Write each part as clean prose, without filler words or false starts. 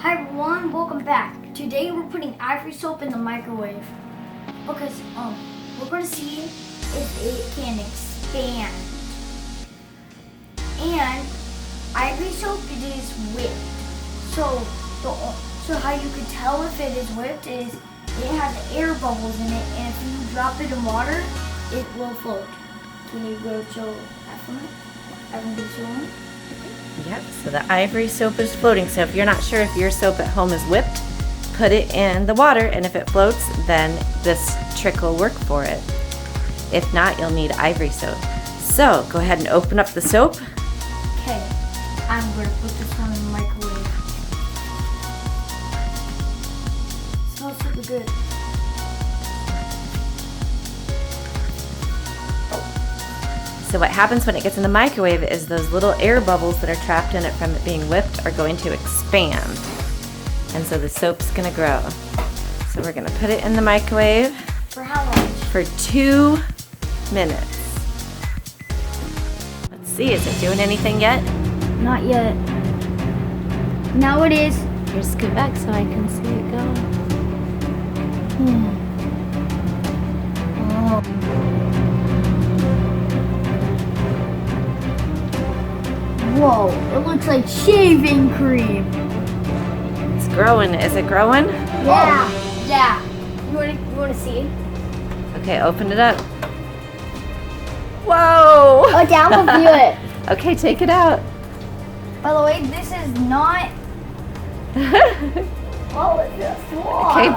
Hi everyone, welcome back. Today we're putting Ivory Soap in the microwave because we're going to see if it can expand. And Ivory Soap, it is whipped. So how you can tell if it is whipped is it has air bubbles in it, and if you drop it in water, it will float. Can you go show Evan can show him? Yep, so the Ivory Soap is floating. So if you're not sure if your soap at home is whipped, put it in the water, and if it floats, then this trick will work for it. If not, you'll need Ivory Soap. So go ahead and open up the soap. Okay, I'm going to put this one in the microwave. It smells super good. So what happens when it gets in the microwave is those little air bubbles that are trapped in it from it being whipped are going to expand. And so the soap's gonna grow. So we're gonna put it in the microwave. For how long? For 2 minutes. Let's see, is it doing anything yet? Not yet. Now it is. Here, scoot back so I can see it go. Oh. Whoa, it looks like shaving cream. It's growing. Is it growing? Yeah. Yeah. You wanna see? Okay, open it up. Whoa! Oh, down will view it. Okay, take it out. By the way, this is not. Oh, it's just Okay.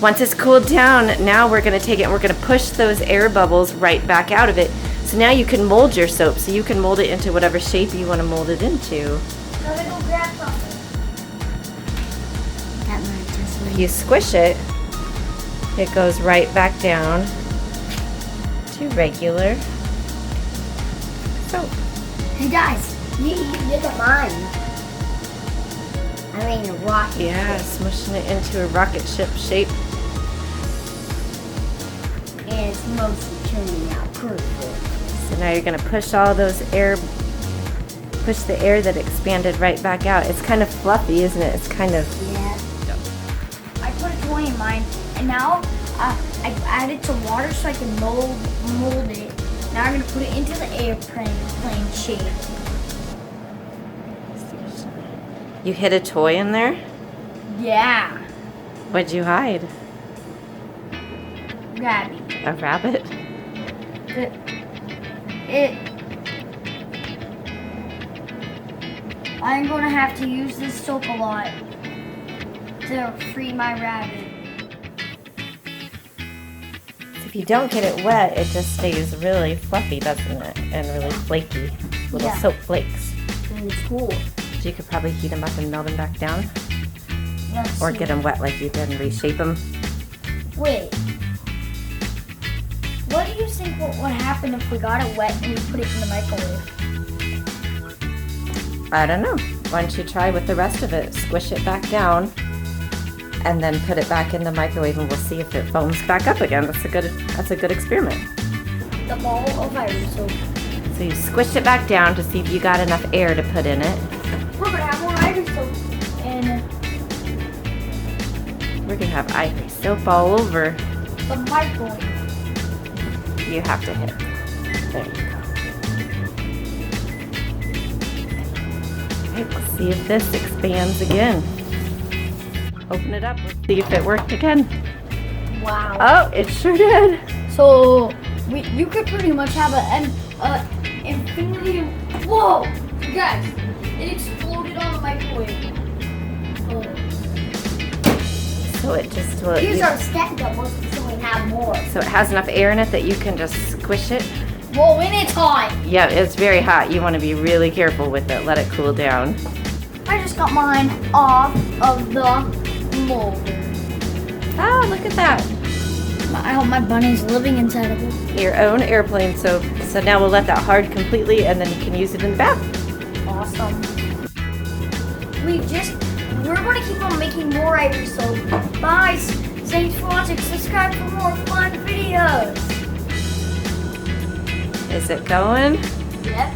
Once it's cooled down, now we're going to take it and we're going to push those air bubbles right back out of it. So now you can mold your soap. So you can mold it into whatever shape you want to mold it into. Let me go grab something. That might just If you squish it, it goes right back down to regular soap. Hey guys, you look at mine. I mean, a rocket. Yeah, smushing it into a rocket ship shape. And it's mostly turning out perfect. So now you're going to push all those push the air that expanded right back out. It's kind of fluffy, isn't it? It's kind of... Yeah. I put a toy in mine, and now I've added some water so I can mold it. Now I'm going to put it into the airplane shape. You hid a toy in there? Yeah. What'd you hide? Grabby. A rabbit? I'm going to have to use this soap a lot to free my rabbit. If you don't get it wet, it just stays really fluffy, doesn't it? And really flaky. Little Yeah. soap flakes. And it's cool. So you could probably heat them up and melt them back down. Let's Or see. get them wet like you did and reshape them. Wait. What do you think would happen if we got it wet and we put it in the microwave? I don't know. Why don't you try with the rest of it? Squish it back down and then put it back in the microwave and we'll see if it foams back up again. That's a good experiment. The ball of Ivory Soap. So you squish it back down to see if you got enough air to put in it. We're gonna have more Ivory Soap. And We're gonna have Ivory Soap all over. the microwave. You have to hit. There you go. Okay, let's see if this expands again. Open it up. Let's see if it worked again. Wow. Oh, it sure did. So you could pretty much have an infinity. Whoa, you guys! It exploded on the microwave. Oh. So it just will. Here's our stack doubles so we have more. So it has enough air in it that you can just squish it. Whoa, and it's hot. Yeah, it's very hot. You want to be really careful with it. Let it cool down. I just got mine off of the molder. Oh, look at that. I hope my bunny's living inside of it. Your own airplane soap. So now we'll let that hard completely and then you can use it in the bath. Awesome. We're going to keep on making more Ivory Soap. Bye. Thanks for watching. Subscribe for more fun videos. Is it going? Yep.